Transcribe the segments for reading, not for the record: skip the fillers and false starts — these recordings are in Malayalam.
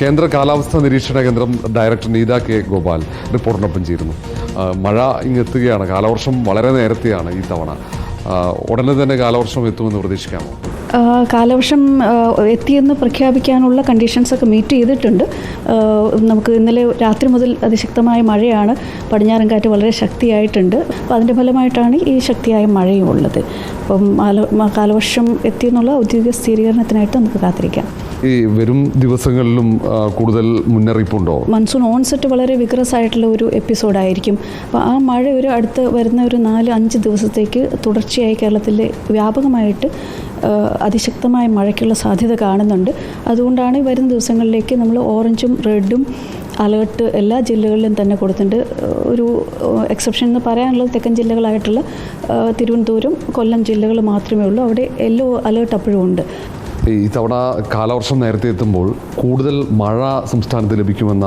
കേന്ദ്ര കാലാവസ്ഥാ നിരീക്ഷണ കേന്ദ്രം ഡയറക്ടർ നീത കെ ഗോപാൽ റിപ്പോർട്ടിനൊപ്പം ചേരുന്നു. മഴ ഇങ്ങെത്തുകയാണ്. കാലവർഷം വളരെ നേരത്തെയാണ് ഈ തവണ. ഉടനെ തന്നെ കാലവർഷം എത്തുമെന്ന് പ്രതീക്ഷിക്കാമോ? കാലവർഷം എത്തിയെന്ന് പ്രഖ്യാപിക്കാനുള്ള കണ്ടീഷൻസൊക്കെ മീറ്റ് ചെയ്തിട്ടുണ്ട്. നമുക്ക് ഇന്നലെ രാത്രി മുതൽ അതിശക്തമായ മഴയാണ്. പടിഞ്ഞാറൻ കാറ്റ് വളരെ ശക്തിയായിട്ടുണ്ട്. അപ്പോൾ അതിൻ്റെ ഫലമായിട്ടാണ് ഈ ശക്തിയായ മഴയും ഉള്ളത്. അപ്പം കാലവർഷം എത്തിയെന്നുള്ള ഔദ്യോഗിക സ്ഥിരീകരണത്തിനായിട്ട് നമുക്ക് കാത്തിരിക്കാം. ഈ വരും ദിവസങ്ങളിലും കൂടുതൽ മുന്നറിയിപ്പുണ്ടോ? മൺസൂൺ ഓൺസെറ്റ് വളരെ വിഗ്രസ് ആയിട്ടുള്ള ഒരു എപ്പിസോഡായിരിക്കും. അപ്പോൾ ആ മഴ അടുത്ത് വരുന്ന ഒരു 4-5 ദിവസത്തേക്ക് തുടർച്ചയായി കേരളത്തിൽ വ്യാപകമായിട്ട് അതിശക്തമായ മഴയ്ക്കുള്ള സാധ്യത കാണുന്നുണ്ട്. അതുകൊണ്ടാണ് വരുന്ന ദിവസങ്ങളിലേക്ക് നമ്മൾ ഓറഞ്ചും റെഡും അലേർട്ട് എല്ലാ ജില്ലകളിലും തന്നെ കൊടുത്തിട്ടുണ്ട്. ഒരു എക്സെപ്ഷൻ എന്ന് പറയാനുള്ളത് തെക്കൻ ജില്ലകളായിട്ടുള്ള തിരുവനന്തപുരം, കൊല്ലം ജില്ലകൾ മാത്രമേ ഉള്ളൂ. അവിടെ യെല്ലോ അലേർട്ട് അപ്പോഴും ഉണ്ട്. ഈ തവണ കാലവർഷം നേരത്തെ എത്തുമ്പോൾ കൂടുതൽ മഴ സംസ്ഥാനത്ത് ലഭിക്കുമെന്ന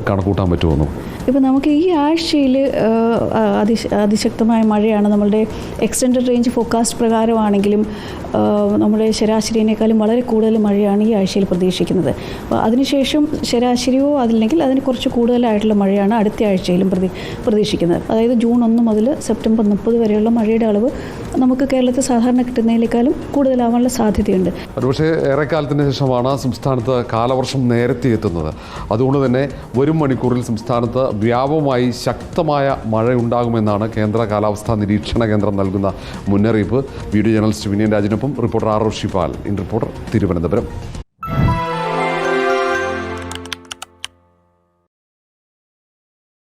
കണക്കൂട്ടാൻ പറ്റുമെന്നോ? ഇപ്പോൾ നമുക്ക് ഈ ആഴ്ചയിൽ അതിശക്തമായ മഴയാണ്. നമ്മളുടെ എക്സ്റ്റൻഡഡ് റേഞ്ച് ഫോർകാസ്റ്റ് പ്രകാരമാണെങ്കിലും നമ്മുടെ ശരാശരിയേക്കാളും വളരെ കൂടുതൽ മഴയാണ് ഈ ആഴ്ചയിൽ പ്രതീക്ഷിക്കുന്നത്. അപ്പോൾ അതിനുശേഷം ശരാശരിയോ അതില്ലെങ്കിൽ അതിന് കുറച്ച് കൂടുതലായിട്ടുള്ള മഴയാണ് അടുത്ത ആഴ്ചയിലും പ്രതീക്ഷിക്കുന്നത്. അതായത് ജൂൺ 1 മുതൽ സെപ്റ്റംബർ 30 വരെയുള്ള മഴയുടെ അളവ് നമുക്ക് കേരളത്തിൽ സാധാരണ കിട്ടുന്നതിനേക്കാളും കൂടുതലാവാനുള്ള സാധ്യതയുണ്ട്. ഒരുപക്ഷെ ഏറെക്കാലത്തിന് ശേഷമാണ് സംസ്ഥാനത്ത് കാലവർഷം നേരത്തെ എത്തുന്നത്. അതുകൊണ്ട് തന്നെ വരും മണിക്കൂറിൽ സംസ്ഥാനത്ത് വ്യാപകമായി ശക്തമായ മഴയുണ്ടാകുമെന്നാണ് കേന്ദ്ര കാലാവസ്ഥാ നിരീക്ഷണ കേന്ദ്രം നൽകുന്ന മുന്നറിയിപ്പ്. വീഡിയോ ജേർണലിസ്റ്റ് വിനയൻ രാജിനൊപ്പം reporter R Shipal, in reporter, Thiruvananthapuram.